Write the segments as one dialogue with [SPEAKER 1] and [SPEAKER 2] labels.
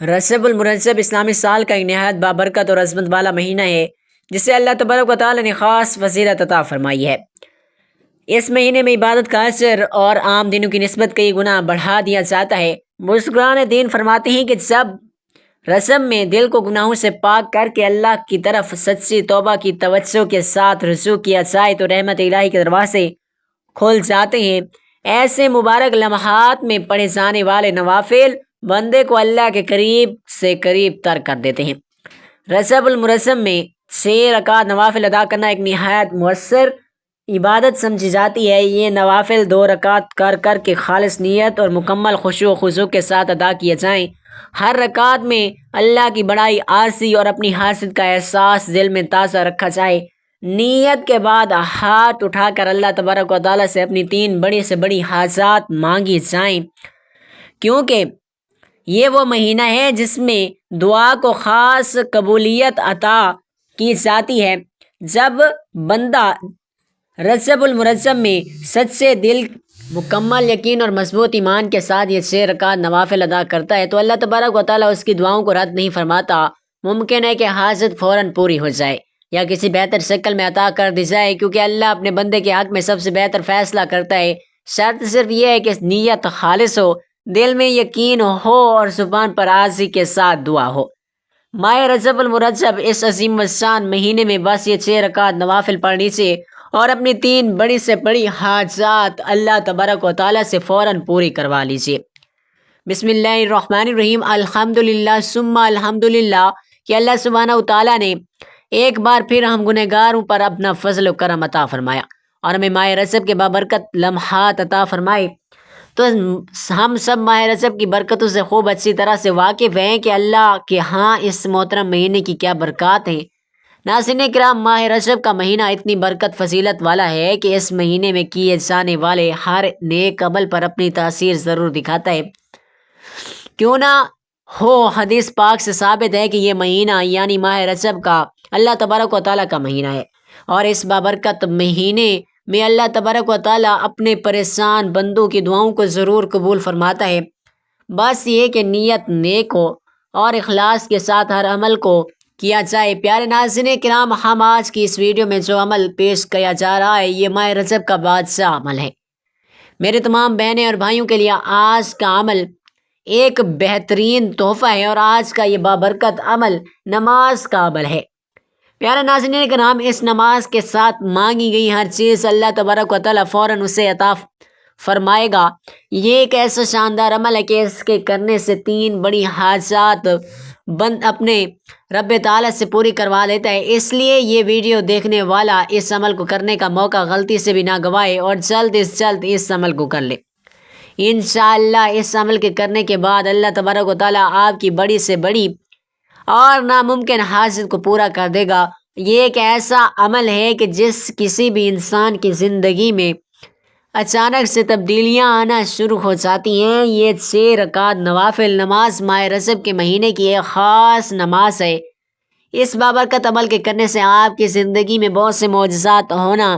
[SPEAKER 1] رجب المرجب اسلامی سال کا ایک نہایت بابرکت اور عظمت والا مہینہ ہے جسے اللہ تبارک و تعالی نے خاص فضیلت عطا فرمائی ہے۔ اس مہینے میں عبادت کا اثر اور عام دنوں کی نسبت کئی گنا بڑھا دیا جاتا ہے۔ بزرگان دین فرماتے ہیں کہ جب رجب میں دل کو گناہوں سے پاک کر کے اللہ کی طرف سچی توبہ کی توجہ کے ساتھ رجوع کیا جائے تو رحمت الہی کے دروازے کھل جاتے ہیں۔ ایسے مبارک لمحات میں پڑھے جانے والے نوافل بندے کو اللہ کے قریب سے قریب تر کر دیتے ہیں۔ رجب المرجب میں 6 رکعت نوافل ادا کرنا ایک نہایت مؤثر عبادت سمجھی جاتی ہے۔ یہ نوافل 2 رکعت کر کے خالص نیت اور مکمل خشوع و خضوع کے ساتھ ادا کیے جائیں۔ ہر رکعت میں اللہ کی بڑائی، عاجزی اور اپنی حاجت کا احساس دل میں تازہ رکھا جائے۔ نیت کے بعد ہاتھ اٹھا کر اللہ تبارک و تعالیٰ سے اپنی 3 بڑی سے بڑی حاجات مانگی جائیں، کیونکہ یہ وہ مہینہ ہے جس میں دعا کو خاص قبولیت عطا کی جاتی ہے۔ جب بندہ رجب المرجب میں سچے دل، مکمل یقین اور مضبوط ایمان کے ساتھ یہ 6 رکعت نوافل ادا کرتا ہے تو اللہ تبارک و تعالیٰ اس کی دعاؤں کو رد نہیں فرماتا۔ ممکن ہے کہ حاجت فوراً پوری ہو جائے یا کسی بہتر شکل میں عطا کر دی جائے، کیونکہ اللہ اپنے بندے کے حق میں سب سے بہتر فیصلہ کرتا ہے۔ شرط صرف یہ ہے کہ نیت خالص ہو، دل میں یقین ہو اور زبان پر عاجزی کے ساتھ دعا ہو۔ ماہ رجب المرجب اس عظیم الشان مہینے میں بس یہ 6 رکعت نوافل پڑھ لیجیے اور اپنی 3 بڑی سے بڑی حاجات اللہ تبارک و تعالیٰ سے فوراً پوری کروا لیجیے۔ بسم اللہ الرحمن الرحیم۔ الحمدللہ ثم الحمدللہ کہ اللہ سبحانہ و تعالیٰ نے ایک بار پھر ہم گنہگاروں پر اپنا فضل و کرم عطا فرمایا اور ہمیں ماہ رجب کے بابرکت لمحات عطا فرمائے، تو ہم سب ماہ رجب کی برکتوں سے خوب اچھی طرح سے واقف ہیں کہ اللہ کے ہاں اس محترم مہینے کی کیا برکات ہیں۔ ناظرین کرام، ماہ رجب کا مہینہ اتنی برکت فضیلت والا ہے کہ اس مہینے میں کیے جانے والے ہر نیک عمل پر اپنی تاثیر ضرور دکھاتا ہے۔ کیوں نہ ہو، حدیث پاک سے ثابت ہے کہ یہ مہینہ یعنی ماہ رجب کا اللہ تبارک و تعالیٰ کا مہینہ ہے، اور اس بابرکت مہینے میں اللہ تبارک و تعالیٰ اپنے پریشان بندوں کی دعاؤں کو ضرور قبول فرماتا ہے۔ بس یہ کہ نیت نیک ہو اور اخلاص کے ساتھ ہر عمل کو کیا جائے۔ پیارے ناظرین کرام، ہم آج کی اس ویڈیو میں جو عمل پیش کیا جا رہا ہے یہ ماہ رجب کا بادشاہ عمل ہے۔ میرے تمام بہنیں اور بھائیوں کے لیے آج کا عمل ایک بہترین تحفہ ہے، اور آج کا یہ بابرکت عمل نماز کا عمل ہے۔ پیارے ناظرین کرام، اس نماز کے ساتھ مانگی گئی ہر چیز اللہ تبارک و تعالیٰ فوراً اسے عطا فرمائے گا۔ یہ ایک ایسا شاندار عمل ہے کہ اس کے کرنے سے 3 بڑی حاجات بند اپنے رب تعالیٰ سے پوری کروا لیتا ہے۔ اس لیے یہ ویڈیو دیکھنے والا اس عمل کو کرنے کا موقع غلطی سے بھی نہ گوائے اور جلد از جلد اس عمل کو کر لے۔ انشاءاللہ اس عمل کے کرنے کے بعد اللہ تبارک و تعالیٰ آپ کی بڑی سے بڑی اور ناممکن حاجت کو پورا کر دے گا۔ یہ ایک ایسا عمل ہے کہ جس کسی بھی انسان کی زندگی میں اچانک سے تبدیلیاں آنا شروع ہو جاتی ہیں۔ یہ 6 رکعت نوافل نماز ماہ رجب کے مہینے کی ایک خاص نماز ہے۔ اس بابرکت عمل کے کرنے سے آپ کی زندگی میں بہت سے معجزات ہونا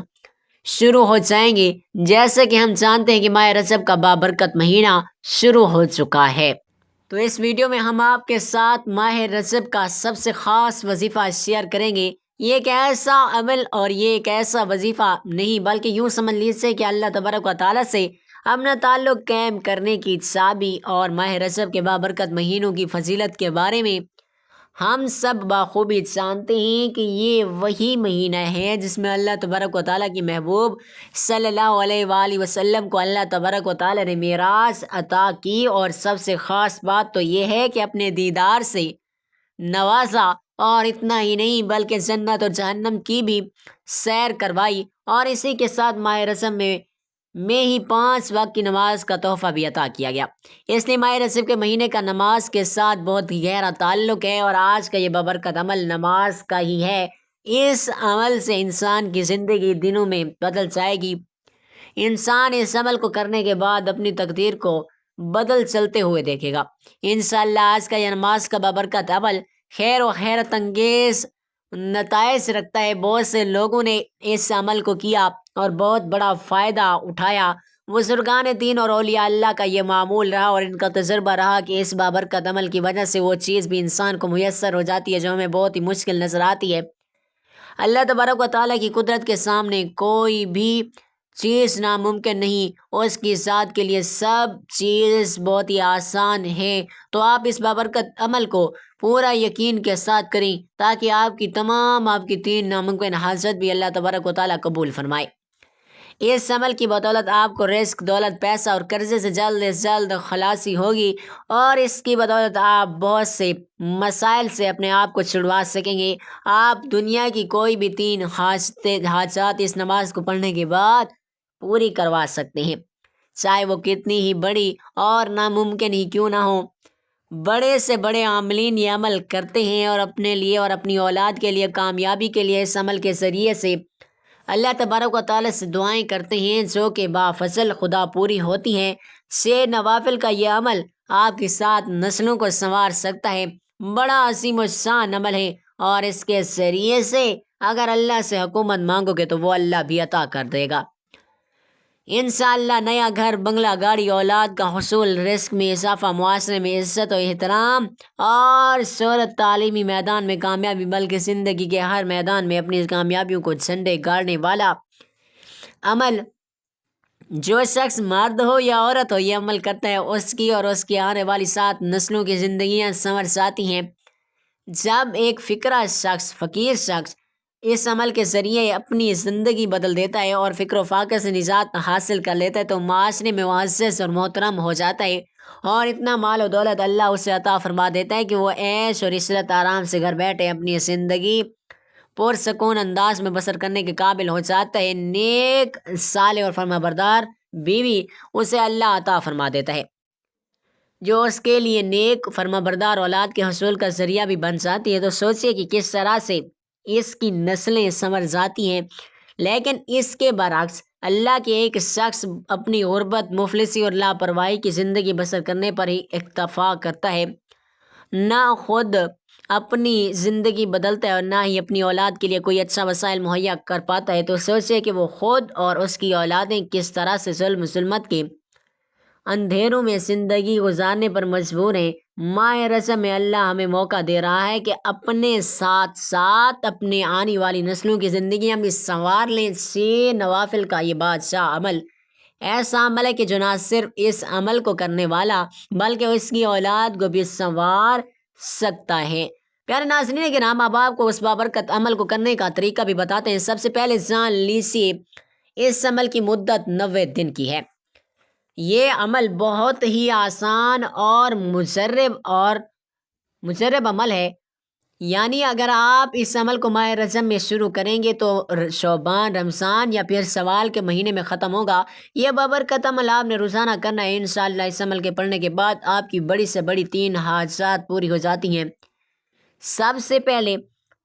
[SPEAKER 1] شروع ہو جائیں گے، جیسے کہ ہم جانتے ہیں کہ ماہ رجب کا بابرکت مہینہ شروع ہو چکا ہے۔ تو اس ویڈیو میں ہم آپ کے ساتھ ماہ رجب کا سب سے خاص وظیفہ شیئر کریں گے۔ یہ ایک ایسا عمل اور یہ ایک ایسا وظیفہ نہیں، بلکہ یوں سمجھ لیجیے کہ اللہ تبارک و تعالیٰ سے اپنا تعلق قائم کرنے کی چابی، اور ماہ رجب کے بابرکت مہینوں کی فضیلت کے بارے میں ہم سب بخوبی جانتے ہیں کہ یہ وہی مہینہ ہے جس میں اللہ تبارک و تعالیٰ کی محبوب صلی اللہ علیہ وآلہ وسلم کو اللہ تبارک و تعالیٰ نے معراج عطا کی، اور سب سے خاص بات تو یہ ہے کہ اپنے دیدار سے نوازا، اور اتنا ہی نہیں بلکہ جنت اور جہنم کی بھی سیر کروائی، اور اسی کے ساتھ ماہ رجب میں ہی 5 وقت کی نماز کا تحفہ بھی عطا کیا گیا۔ اس لیے ماہ رجب کے مہینے کا نماز کے ساتھ بہت گہرا تعلق ہے، اور آج کا یہ بابرکت عمل نماز کا ہی ہے۔ اس عمل سے انسان کی زندگی دنوں میں بدل جائے گی۔ انسان اس عمل کو کرنے کے بعد اپنی تقدیر کو بدل چلتے ہوئے دیکھے گا۔ انشاءاللہ آج کا یہ نماز کا بابرکت عمل خیر و حیرت انگیز نتائج رکھتا ہے۔ بہت سے لوگوں نے اس عمل کو کیا اور بہت بڑا فائدہ اٹھایا، بزرگان دین اور اولیاء اللہ کا یہ معمول رہا اور ان کا تجربہ رہا کہ اس بابرکت عمل کی وجہ سے وہ چیز بھی انسان کو میسر ہو جاتی ہے جو ہمیں بہت ہی مشکل نظر آتی ہے۔ اللہ تبارک و تعالیٰ کی قدرت کے سامنے کوئی بھی چیز ناممکن نہیں، اس کی ذات کے لیے سب چیز بہت ہی آسان ہے۔ تو آپ اس بابرکت عمل کو پورا یقین کے ساتھ کریں تاکہ آپ کی 3 ناممکن حاجت بھی اللہ تبارک و تعالیٰ قبول فرمائے۔ اس عمل کی بدولت آپ کو رزق، دولت، پیسہ اور قرضے سے جلد خلاصی ہوگی اور اس کی بدولت آپ بہت سے مسائل سے اپنے آپ کو چھڑوا سکیں گے۔ آپ دنیا کی کوئی بھی 3 حاجات اس نماز کو پڑھنے کے بعد پوری کروا سکتے ہیں، چاہے وہ کتنی ہی بڑی اور ناممکن ہی کیوں نہ ہو۔ بڑے سے بڑے عاملین یہ عمل کرتے ہیں اور اپنے لیے اور اپنی اولاد کے لیے کامیابی کے لیے اس عمل کے ذریعے سے اللہ تبارک و تعالیٰ سے دعائیں کرتے ہیں جو کہ بافضل خدا پوری ہوتی ہیں۔ 6 نوافل کا یہ عمل آپ کی 7 نسلوں کو سنوار سکتا ہے۔ بڑا عظیم الشان عمل ہے اور اس کے ذریعے سے اگر اللہ سے حکومت مانگو گے تو وہ اللہ بھی عطا کر دے گا۔ انشاءاللہ نیا گھر، بنگلہ، گاڑی، اولاد کا حصول، رزق میں اضافہ، معاشرے میں عزت و احترام اور شہرت، تعلیمی میدان میں کامیابی، بلکہ زندگی کے ہر میدان میں اپنی کامیابیوں کو جھنڈے گاڑنے والا عمل۔ جو شخص مرد ہو یا عورت ہو یہ عمل کرتا ہے اس کی اور اس کی آنے والی 7 نسلوں کی زندگیاں سنور جاتی ہیں۔ جب ایک فقیر شخص اس عمل کے ذریعے اپنی زندگی بدل دیتا ہے اور فقر و فاقہ سے نجات حاصل کر لیتا ہے تو معاشرے میں معزز اور محترم ہو جاتا ہے اور اتنا مال و دولت اللہ اسے عطا فرما دیتا ہے کہ وہ عیش اور عشرت آرام سے گھر بیٹھے اپنی زندگی پرسکون انداز میں بسر کرنے کے قابل ہو جاتا ہے۔ نیک، صالح اور فرما بردار بیوی اسے اللہ عطا فرما دیتا ہے جو اس کے لیے نیک فرما بردار اولاد کے حصول کا ذریعہ بھی بن جاتی ہے۔ تو سوچئے کہ کس طرح سے اس کی نسلیں سنور جاتی ہیں۔ لیکن اس کے برعکس اللہ کے ایک شخص اپنی غربت، مفلسی اور لاپرواہی کی زندگی بسر کرنے پر ہی اکتفا کرتا ہے، نہ خود اپنی زندگی بدلتا ہے اور نہ ہی اپنی اولاد کے لیے کوئی اچھا وسائل مہیا کر پاتا ہے۔ تو سوچئے کہ وہ خود اور اس کی اولادیں کس طرح سے ظلمت کے اندھیروں میں زندگی گزارنے پر مجبور ہیں۔ ماہ رجب میں اللہ ہمیں موقع دے رہا ہے کہ اپنے ساتھ ساتھ اپنے آنے والی نسلوں کی زندگیاں بھی سنوار لیں۔ 6 نوافل کا یہ بادشاہ عمل ایسا عمل ہے کہ جو نہ صرف اس عمل کو کرنے والا بلکہ اس کی اولاد کو بھی سنوار سکتا ہے۔ پیارے ناظرین کرام، اب آپ کو اس بابرکت عمل کو کرنے کا طریقہ بھی بتاتے ہیں۔ سب سے پہلے جان لیجیے اس عمل کی مدت 90 دن کی ہے۔ یہ عمل بہت ہی آسان اور مجرب عمل ہے، یعنی اگر آپ اس عمل کو ماہ رجب میں شروع کریں گے تو شعبان، رمضان یا پھر شوال کے مہینے میں ختم ہوگا۔ یہ بابرکت عمل آپ نے روزانہ کرنا ہے۔ انشاءاللہ اس عمل کے پڑھنے کے بعد آپ کی بڑی سے بڑی 3 حاجات پوری ہو جاتی ہیں۔ سب سے پہلے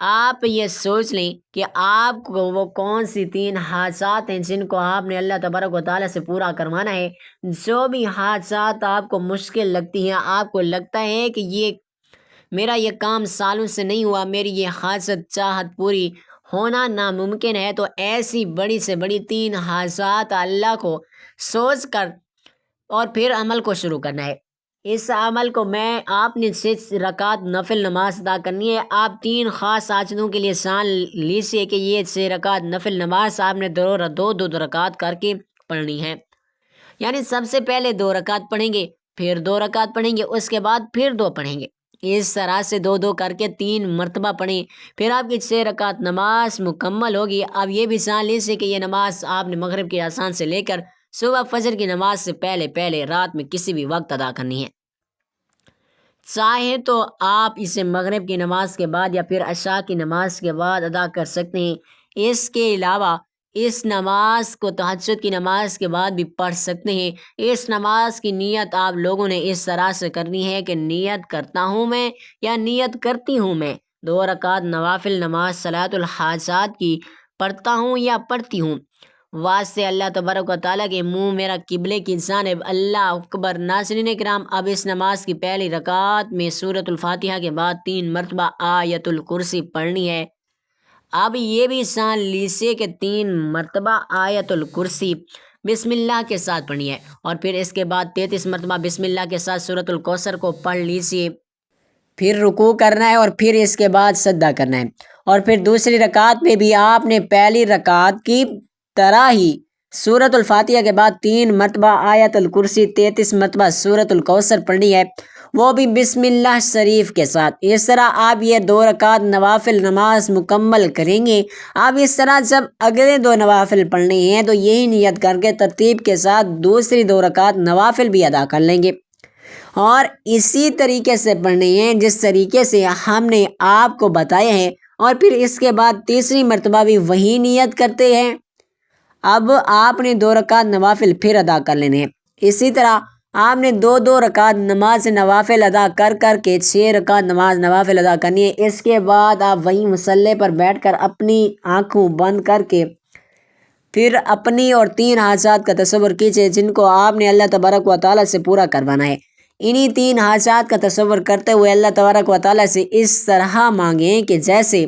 [SPEAKER 1] آپ یہ سوچ لیں کہ آپ کو وہ کون سی 3 حاجات ہیں جن کو آپ نے اللہ تبارک و تعالیٰ سے پورا کروانا ہے۔ جو بھی حاجات آپ کو مشکل لگتی ہیں، آپ کو لگتا ہے کہ یہ میرا یہ کام سالوں سے نہیں ہوا، میری یہ حاجت چاہت پوری ہونا ناممکن ہے، تو ایسی بڑی سے بڑی 3 حاجات اللہ کو سوچ کر اور پھر عمل کو شروع کرنا ہے۔ اس عمل کو آپ نے 6 رکعت نفل نماز ادا کرنی ہے۔ آپ 3 خاص حاجتوں کے لیے جان لیجیے کہ یہ 6 رکعت نفل نماز آپ نے 2 رکعت کر کے پڑھنی ہے، یعنی سب سے پہلے 2 رکعت پڑھیں گے، پھر 2 رکعت پڑھیں گے، اس کے بعد پھر 2 پڑھیں گے، اس طرح سے 2 کر کے 3 مرتبہ پڑھیں، پھر آپ کی 6 رکعت نماز مکمل ہوگی۔ اب یہ بھی جان لیجیے کہ یہ نماز آپ نے مغرب کی اذان سے لے کر صبح فجر کی نماز سے پہلے رات میں کسی بھی وقت ادا کرنی ہے۔ چاہے تو آپ اسے مغرب کی نماز کے بعد یا پھر عشاء کی نماز کے بعد ادا کر سکتے ہیں۔ اس کے علاوہ اس نماز کو تہجد کی نماز کے بعد بھی پڑھ سکتے ہیں۔ اس نماز کی نیت آپ لوگوں نے اس طرح سے کرنی ہے کہ نیت کرتا ہوں میں یا نیت کرتی ہوں میں 2 رکعت نوافل نماز صلاۃ الحاجات کی پڑھتا ہوں یا پڑھتی ہوں، واسطے اللہ تبارک و تعالیٰ کے منہ میرا قبلے کی جانب، اللہ اکبر۔ ناظرین کرام، اب اس نماز کی پہلی رکعت میں سورۃ الفاتحہ کے بعد 3 مرتبہ آیت الکرسی پڑھنی ہے۔ اب یہ بھی جان لیجیے کہ 3 مرتبہ آیت الکرسی بسم اللہ کے ساتھ پڑھنی ہے، اور پھر اس کے بعد 33 مرتبہ بسم اللہ کے ساتھ سورۃ الکوثر کو پڑھ لیجیے، پھر رکوع کرنا ہے اور پھر اس کے بعد سجدہ کرنا ہے، اور پھر دوسری رکعت میں بھی آپ نے پہلی رکعت کی طرح ہی سورۃ الفاتحہ کے بعد 3 مرتبہ آیت الکرسی، 33 مرتبہ سورۃ الکوثر پڑھنی ہے، وہ بھی بسم اللہ شریف کے ساتھ۔ اس طرح آپ یہ 2 رکعت نوافل نماز مکمل کریں گے۔ آپ اس طرح جب اگلے 2 نوافل پڑھنے ہیں تو یہی نیت کر کے ترتیب کے ساتھ دوسری 2 رکعت نوافل بھی ادا کر لیں گے، اور اسی طریقے سے پڑھنے ہیں جس طریقے سے ہم نے آپ کو بتایا ہے، اور پھر اس کے بعد تیسری مرتبہ بھی وہی نیت کرتے ہیں۔ اب آپ نے 2 رکعت نوافل پھر ادا کر لینے ہیں۔ اسی طرح آپ نے 2 رکعت نماز نوافل ادا کر کے 6 رکعت نماز نوافل ادا کرنی ہے۔ اس کے بعد آپ وہیں مصلی پر بیٹھ کر اپنی آنکھوں بند کر کے پھر اپنی اور 3 حاجات کا تصور کیجیے جن کو آپ نے اللہ تبارک و تعالیٰ سے پورا کروانا ہے۔ انہی 3 حاجات کا تصور کرتے ہوئے اللہ تبارک و تعالیٰ سے اس طرح مانگیں کہ جیسے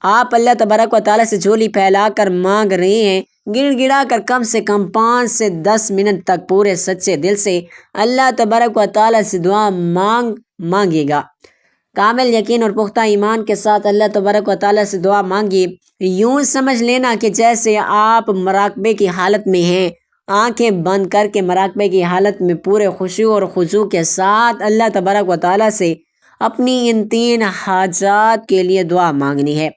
[SPEAKER 1] آپ اللہ تبارک و تعالیٰ سے جھولی پھیلا کر مانگ رہے ہیں، گڑ گڑا کر کم سے کم 5 سے 10 منٹ تک پورے سچے دل سے اللہ تبارک و تعالیٰ سے دعا مانگے گا۔ کامل یقین اور پختہ ایمان کے ساتھ اللہ تبارک و تعالیٰ سے دعا مانگیے۔ یوں سمجھ لینا کہ جیسے آپ مراقبے کی حالت میں ہیں، آنکھیں بند کر کے مراقبے کی حالت میں پورے خشوع اور خضوع کے ساتھ اللہ تبارک و تعالیٰ سے اپنی ان 3 حاجات کے لیے دعا مانگنی ہے۔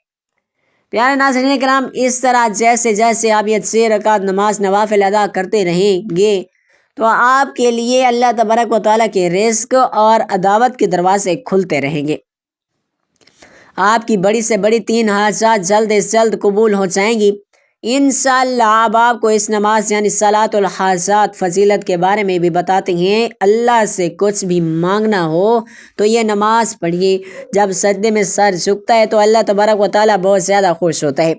[SPEAKER 1] پیارے ناظرین کرام، اس طرح جیسے جیسے آپ یہ 6 رکعت نماز نوافل ادا کرتے رہیں گے تو آپ کے لیے اللہ تبارک و تعالیٰ کے رزق اور عطاوت کے دروازے کھلتے رہیں گے۔ آپ کی بڑی سے بڑی 3 حاجات جلد از جلد قبول ہو جائیں گی انشاءاللہ۔ آپ کو اس نماز یعنی صلاۃ الحاجات فضیلت کے بارے میں بھی بتاتے ہیں۔ اللہ سے کچھ بھی مانگنا ہو تو یہ نماز پڑھیے۔ جب سجدے میں سر جھکتا ہے تو اللہ تبارک و تعالیٰ بہت زیادہ خوش ہوتا ہے۔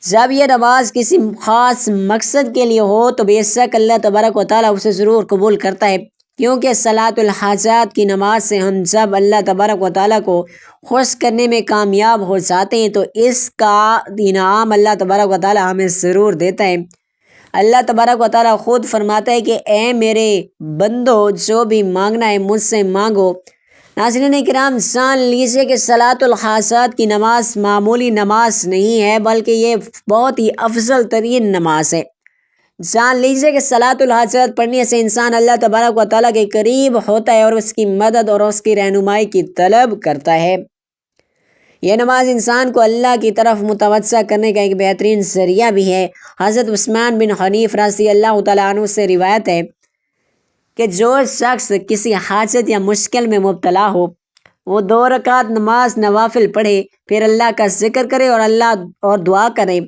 [SPEAKER 1] جب یہ نماز کسی خاص مقصد کے لیے ہو تو بے شک اللہ تبارک و تعالیٰ اسے ضرور قبول کرتا ہے، کیونکہ صلاۃ الحاجات کی نماز سے ہم جب اللہ تبارک و تعالیٰ کو خوش کرنے میں کامیاب ہو جاتے ہیں تو اس کا انعام اللہ تبارک و تعالیٰ ہمیں ضرور دیتا ہے۔ اللہ تبارک و تعالیٰ خود فرماتا ہے کہ اے میرے بندو، جو بھی مانگنا ہے مجھ سے مانگو۔ ناظرین کرام، جان لیجیے کہ صلاۃ الحاجات کی نماز معمولی نماز نہیں ہے، بلکہ یہ بہت ہی افضل ترین نماز ہے۔ جان لیجیے کہ صلاۃ الحاجات پڑھنے سے انسان اللہ تبارک و تعالیٰ کے قریب ہوتا ہے اور اس کی مدد اور اس کی رہنمائی کی طلب کرتا ہے۔ یہ نماز انسان کو اللہ کی طرف متوجہ کرنے کا ایک بہترین ذریعہ بھی ہے۔ حضرت عثمان بن حنیف رضی اللہ تعالیٰ عنہ سے روایت ہے کہ جو شخص کسی حاجت یا مشکل میں مبتلا ہو، وہ 2 رکعت نماز نوافل پڑھے، پھر اللہ کا ذکر کرے اور دعا کرے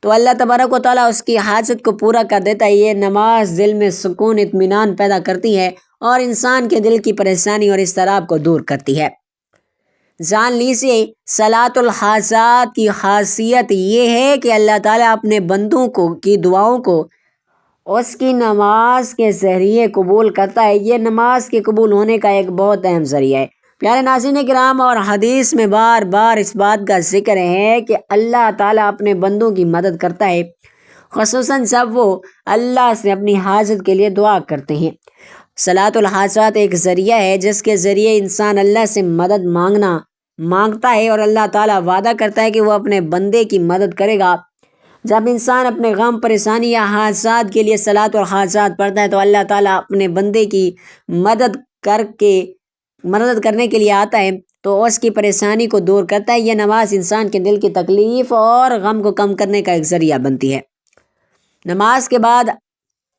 [SPEAKER 1] تو اللہ تبارک و تعالیٰ اس کی حاجت کو پورا کر دیتا ہے۔ یہ نماز دل میں سکون، اطمینان پیدا کرتی ہے اور انسان کے دل کی پریشانی اور اضطراب کو دور کرتی ہے۔ جان لیجیے صلاۃ الحاجات کی خاصیت یہ ہے کہ اللہ تعالیٰ اپنے بندوں کی دعاؤں کو اس کی نماز کے ذریعے قبول کرتا ہے۔ یہ نماز کے قبول ہونے کا ایک بہت اہم ذریعہ ہے۔ پیارے ناظرین کرام، اور حدیث میں بار بار اس بات کا ذکر ہے کہ اللہ تعالیٰ اپنے بندوں کی مدد کرتا ہے، خصوصاً جب وہ اللہ سے اپنی حاجت کے لیے دعا کرتے ہیں۔ صلاۃ الحاجات ایک ذریعہ ہے جس کے ذریعے انسان اللہ سے مدد مانگتا ہے، اور اللہ تعالیٰ وعدہ کرتا ہے کہ وہ اپنے بندے کی مدد کرے گا۔ جب انسان اپنے غم، پریشانی یا حاجات کے لیے صلاۃ الحاجات پڑھتا ہے تو اللہ تعالیٰ اپنے بندے کی مدد کرنے کے لیے آتا ہے تو اس کی پریشانی کو دور کرتا ہے۔ یہ نماز انسان کے دل کی تکلیف اور غم کو کم کرنے کا ایک ذریعہ بنتی ہے۔ نماز کے بعد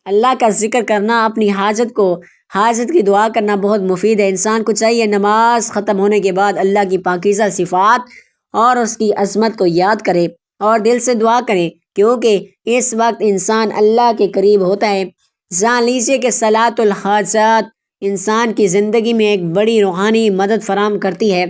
[SPEAKER 1] اللہ کا ذکر کرنا، اپنی حاجت کی دعا کرنا بہت مفید ہے۔ انسان کو چاہیے نماز ختم ہونے کے بعد اللہ کی پاکیزہ صفات اور اس کی عظمت کو یاد کرے اور دل سے دعا کرے، کیونکہ اس وقت انسان اللہ کے قریب ہوتا ہے۔ جان لیجیے کہ صلاۃ الحاجات انسان کی زندگی میں ایک بڑی روحانی مدد فراہم کرتی ہے۔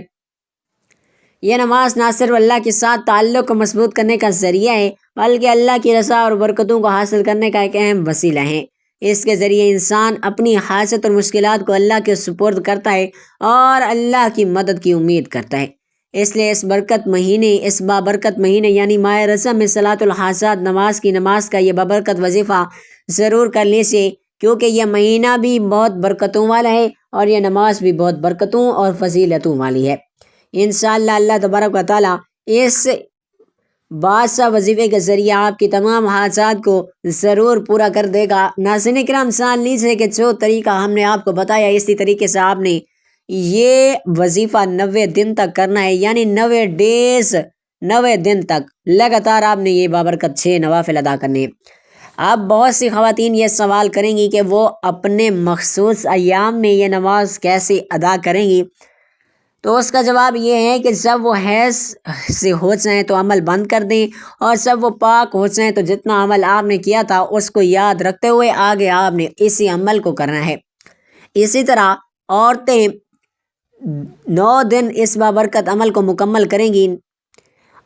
[SPEAKER 1] یہ نماز نہ صرف اللہ کے ساتھ تعلق کو مضبوط کرنے کا ذریعہ ہے، بلکہ اللہ کی رضا اور برکتوں کو حاصل کرنے کا ایک اہم وسیلہ ہے۔ اس کے ذریعے انسان اپنی حاجت اور مشکلات کو اللہ کے سپرد کرتا ہے اور اللہ کی مدد کی امید کرتا ہے۔ اس لیے اس بابرکت مہینے یعنی ماہ رجب میں صلاۃ الحاجات نماز کا یہ بابرکت وظیفہ ضرور کر لیجیے، کیونکہ یہ مہینہ بھی بہت برکتوں والا ہے اور یہ نماز بھی بہت برکتوں اور فضیلتوں والی ہے۔ انشاءاللہ اللہ تبارک و تعالیٰ اس بادشاہ وظیفے کے ذریعے آپ کی تمام حاجات کو ضرور پورا کر دے گا۔ ناظرین کرام، جان لیجیے کہ جو طریقہ ہم نے آپ کو بتایا اسی طریقے سے آپ نے یہ وظیفہ 90 دن تک کرنا ہے، یعنی 90 دن تک لگاتار آپ نے یہ بابرکت 6 نوافل ادا کرنے ہیں۔ اب بہت سی خواتین یہ سوال کریں گی کہ وہ اپنے مخصوص ایام میں یہ نماز کیسے ادا کریں گی، تو اس کا جواب یہ ہے کہ جب وہ حیض سے ہو جائیں تو عمل بند کر دیں، اور جب وہ پاک ہو جائیں تو جتنا عمل آپ نے کیا تھا اس کو یاد رکھتے ہوئے آگے آپ نے اسی عمل کو کرنا ہے۔ اسی طرح عورتیں 9 دن اس بابرکت عمل کو مکمل کریں گی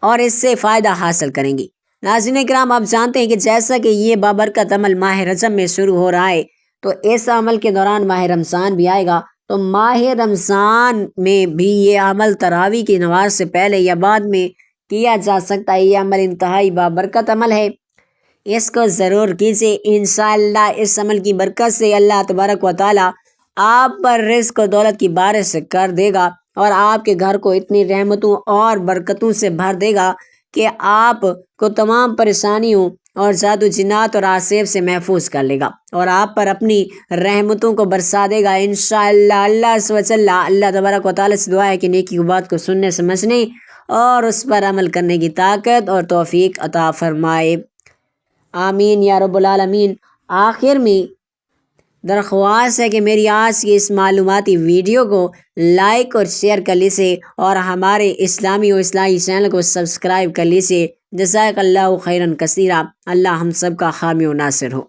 [SPEAKER 1] اور اس سے فائدہ حاصل کریں گی۔ ناظرین کرام، آپ جانتے ہیں کہ جیسا کہ یہ بابرکت عمل ماہ رجب میں شروع ہو رہا ہے، تو اس عمل کے دوران ماہ رمضان بھی آئے گا، تو ماہ رمضان میں بھی یہ عمل تراویح کی نماز سے پہلے یا بعد میں کیا جا سکتا ہے۔ یہ عمل انتہائی بابرکت عمل ہے، اس کو ضرور کیجیے۔ انشاءاللہ اس عمل کی برکت سے اللہ تبارک و تعالیٰ آپ پر رزق و دولت کی بارش کر دے گا اور آپ کے گھر کو اتنی رحمتوں اور برکتوں سے بھر دے گا کہ آپ کو تمام پریشانیوں اور جادو جنات اور آسیب سے محفوظ کر لے گا اور آپ پر اپنی رحمتوں کو برسا دے گا انشاءاللہ۔ اللہ تبارک و تعالیٰ سے دعا ہے کہ نیکی کی بات کو سننے سمجھنے اور اس پر عمل کرنے کی طاقت اور توفیق عطا فرمائے، آمین یا رب العالمین۔ آخر میں درخواست ہے کہ میری آج کی اس معلوماتی ویڈیو کو لائک اور شیئر کر لیجیے اور ہمارے اسلامی و اصلاحی چینل کو سبسکرائب کر لیجیے۔ جزاک اللہ خیرا کثیرا۔ اللہ ہم سب کا حامی و ناصر ہو۔